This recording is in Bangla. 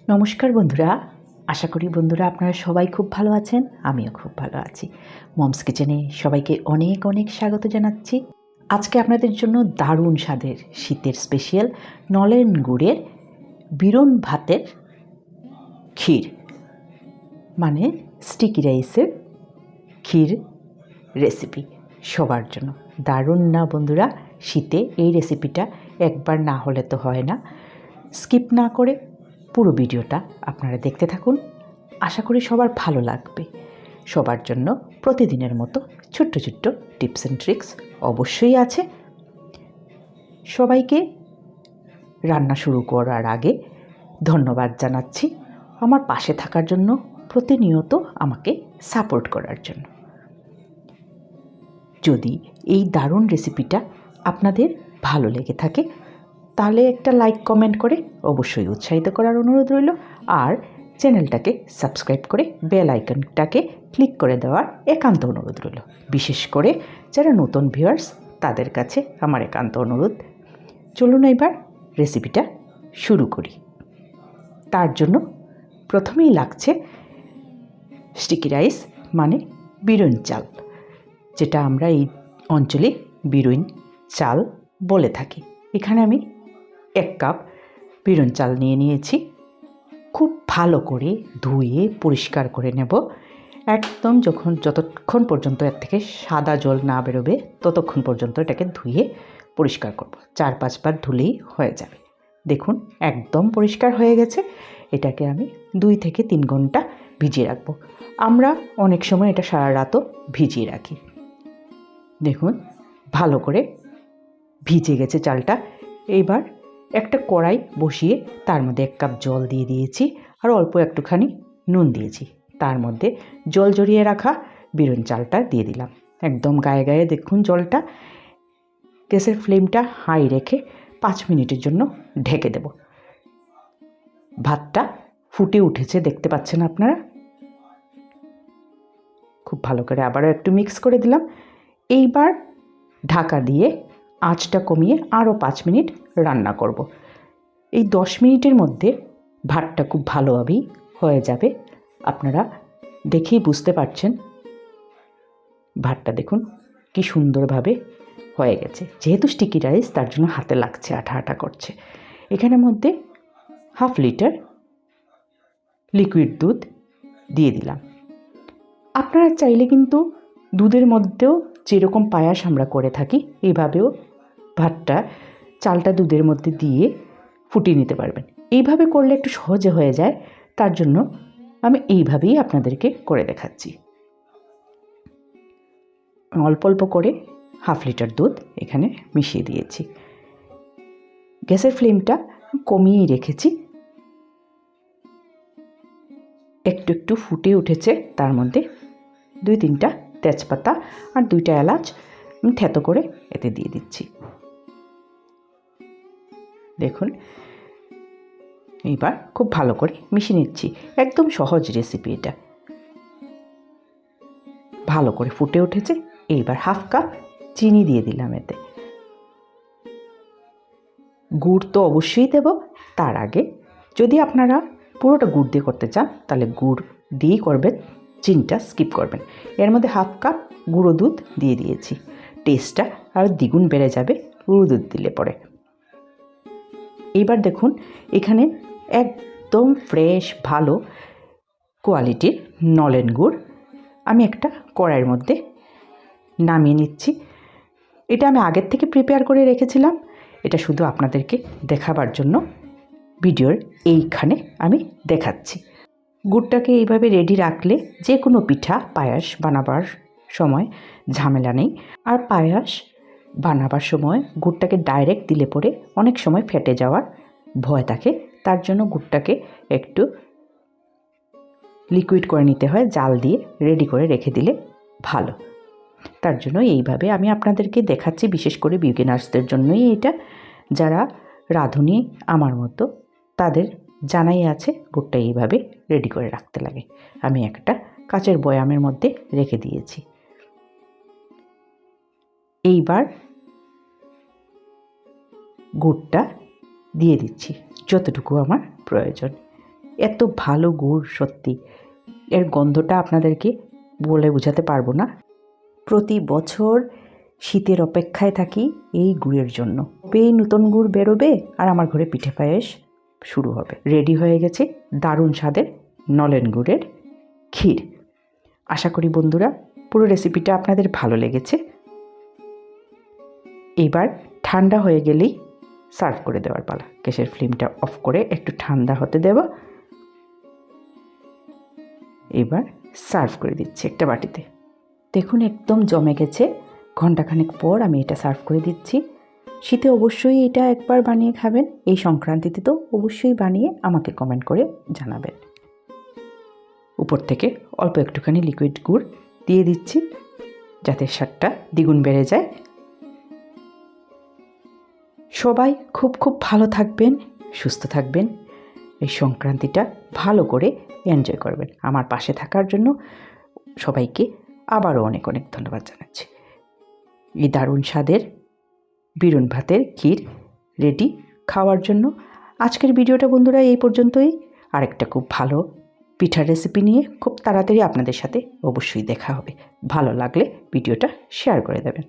নমস্কার বন্ধুরা, আশা করি বন্ধুরা আপনারা সবাই খুব ভালো আছেন। আমিও খুব ভালো আছি। মমস কিচেনে সবাইকে অনেক অনেক স্বাগত জানাচ্ছি। আজকে আপনাদের জন্য দারুণ স্বাদের শীতের স্পেশাল নলেন গুড়ের বিরন ভাতের ক্ষীর মানে স্টিকি রাইসের ক্ষীর রেসিপি সবার জন্য। দারুণ না বন্ধুরা? শীতে এই রেসিপিটা একবার না হলে তো হয় না। স্কিপ না করে পুরো ভিডিওটা আপনারা দেখতে থাকুন। আশা করি সবার ভালো লাগবে। সবার জন্য প্রতিদিনের মতো ছোট্ট ছোট্ট টিপস অ্যান্ড ট্রিক্স অবশ্যই আছে। সবাইকে রান্না শুরু করার আগে ধন্যবাদ জানাচ্ছি আমার পাশে থাকার জন্য, প্রতিনিয়ত আমাকে সাপোর্ট করার জন্য। যদি এই দারুণ রেসিপিটা আপনাদের ভালো লেগে থাকে তাহলে একটা লাইক কমেন্ট করে অবশ্যই উৎসাহিত করার অনুরোধ রইল। আর চ্যানেলটাকে সাবস্ক্রাইব করে বেল আইকনটাকে ক্লিক করে দেওয়ার একান্ত অনুরোধ রইল। বিশেষ করে যারা নতুন ভিউয়ার্স তাদের কাছে আমার একান্ত অনুরোধ। চলুন এবার রেসিপিটা শুরু করি। তার জন্য প্রথমেই লাগছে স্টিকি রাইস মানে বিরন চাল, যেটা আমরা এই অঞ্চলে বিরন চাল বলে থাকি। এখানে আমি 1 কাপ বিরন চাল নিয়েছি। খুব ভালো করে ধুয়ে পরিষ্কার করে নেব। একদম যতক্ষণ পর্যন্ত এর থেকে সাদা জল না বেরোবে ততক্ষণ পর্যন্ত এটাকে ধুয়ে পরিষ্কার করব। 4-5 বার ধুলেই হয়ে যাবে। দেখুন একদম পরিষ্কার হয়ে গেছে। এটাকে আমি 2 থেকে 3 ঘন্টা ভিজিয়ে রাখবো। আমরা অনেক সময় এটা সারা রাতও ভিজিয়ে রাখি। দেখুন ভালো করে ভিজে গেছে চালটা। এইবার একটা কড়াই বসিয়ে তার মধ্যে 1 কাপ জল দিয়ে দিয়েছি আর অল্প একটুখানি নুন দিয়েছি। তার মধ্যে জল ঝরিয়ে রাখা বিরন চালটা দিয়ে দিলাম। একদম গায়ে গায়ে দেখুন জলটা। গ্যাসের ফ্লেমটা হাই রেখে 5 মিনিটের জন্য ঢেকে দেব। ভাতটা ফুটে উঠেছে, দেখতে পাচ্ছেন আপনারা। খুব ভালো করে আবারও একটু মিক্স করে দিলাম। এইবার ঢাকা দিয়ে আঁচটা কমিয়ে আরও 5 মিনিট রান্না করব। এই 10 মিনিটের মধ্যে ভাতটা খুব ভালোভাবেই হয়ে যাবে। আপনারা দেখেই বুঝতে পারছেন। ভাতটা দেখুন কি সুন্দরভাবে হয়ে গেছে। যেহেতু স্টিকি রাইস তার জন্য হাতে লাগছে, আঠা আঠা করছে। এখানের মধ্যে 1/2 লিটার লিকুইড দুধ দিয়ে দিলাম। আপনারা চাইলে কিন্তু দুধের মধ্যেও যেরকম পায়াস আমরা করে থাকি এইভাবেও ভাতটা চালটা দুধের মধ্যে দিয়ে ফুটিয়ে নিতে পারবেন। এইভাবে করলে একটু সহজে হয়ে যায়, তার জন্য আমি এইভাবেই আপনাদেরকে করে দেখাচ্ছি। অল্প অল্প করে 1/2 লিটার দুধ এখানে মিশিয়ে দিয়েছি। গ্যাসের ফ্লেমটা কমিয়েই রেখেছি। একটু একটু ফুটে উঠেছে। তার মধ্যে 2-3টা তেজপাতা আর 2টা এলাচ থেতো করে এতে দিয়ে দিচ্ছি। দেখুন এইবার খুব ভালো করে মিশিয়ে নিচ্ছি। একদম সহজ রেসিপি এটা। ভালো করে ফুটে উঠেছে। এইবার 1/2 কাপ চিনি দিয়ে দিলাম এতে। গুড় তো অবশ্যই দেব। তার আগে যদি আপনারা পুরোটা গুড় দিয়ে করতে চান তাহলে গুড় দিয়েই করবেন, চিনিটা স্কিপ করবেন। এর মধ্যে 1/2 কাপ গুঁড়ো দুধ দিয়ে দিয়েছি। টেস্টটা আরও দ্বিগুণ বেড়ে যাবে গুঁড়ো দুধ দিলে পরে। এইবার দেখুন এখানে একদম ফ্রেশ ভালো কোয়ালিটির নলেন গুড় আমি একটা কড়াইয়ের মধ্যে নামিয়ে নিচ্ছি। এটা আমি আগের থেকে প্রিপেয়ার করে রেখেছিলাম। এটা শুধু আপনাদেরকে দেখাবার জন্য ভিডিওর এইখানে আমি দেখাচ্ছি। গুড়টাকে এইভাবে রেডি রাখলে যে কোনো পিঠা পায়াস বানাবার সময় ঝামেলা নেই। আর পায়াস বানাবার সময় গুড়টাকে ডাইরেক্ট দিলে পরে অনেক সময় ফেটে যাওয়ার ভয় থাকে। তার জন্য গুড়টাকে একটু লিকুইড করে নিতে হয়, জাল দিয়ে রেডি করে রেখে দিলে ভালো। তার জন্য এইভাবে আমি আপনাদেরকে দেখাচ্ছি। বিশেষ করে বিগিনার্সদের জন্যই এটা। যারা রাঁধুনি আমার মতো তাদের জানাই আছে গুড়টা এইভাবে রেডি করে রাখতে লাগে। আমি একটা কাচের বয়ামের মধ্যে রেখে দিয়েছি। এইবার গুড়টা দিয়ে দিচ্ছি যতটুকু আমার প্রয়োজন। এত ভালো গুড়, সত্যি এর গন্ধটা আপনাদেরকে বলে বোঝাতে পারবো না। প্রতি বছর শীতের অপেক্ষায় থাকি এই গুড়ের জন্য। এই নতুন গুড় বেরোবে আর আমার ঘরে পিঠে পায়েস শুরু হবে। রেডি হয়ে গেছে দারুণ স্বাদের নলেন গুড়ের ক্ষীর। আশা করি বন্ধুরা পুরো রেসিপিটা আপনাদের ভালো লেগেছে। এবার ঠান্ডা হয়ে গেলেই সার্ভ করে দেওয়ার পালা। গ্যাসের ফ্লেমটা অফ করে একটু ঠান্ডা হতে দেব। এবার সার্ভ করে দিচ্ছি একটা বাটিতে। দেখুন একদম জমে গেছে। ঘণ্টাখানেক পর আমি এটা সার্ভ করে দিচ্ছি। শীতে অবশ্যই এটা একবার বানিয়ে খাবেন। এই সংক্রান্তিতে তো অবশ্যই বানিয়ে আমাকে কমেন্ট করে জানাবেন। উপর থেকে অল্প একটুখানি লিকুইড গুড় দিয়ে দিচ্ছি যাতে স্বাদটা দ্বিগুণ বেড়ে যায়। সবাই খুব খুব ভালো থাকবেন, সুস্থ থাকবেন। এই সংক্রান্তিটা ভালো করে এনজয় করবেন। আমার পাশে থাকার জন্য সবাইকে আবারও অনেক অনেক ধন্যবাদ জানাচ্ছি। এই দারুণ স্বাদের বিরুন ভাতের ক্ষীর রেডি খাওয়ার জন্য। আজকের ভিডিওটা বন্ধুরা এই পর্যন্তই। আরেকটা খুব ভালো পিঠার রেসিপি নিয়ে খুব তাড়াতাড়ি আপনাদের সাথে অবশ্যই দেখা হবে। ভালো লাগলে ভিডিওটা শেয়ার করে দেবেন।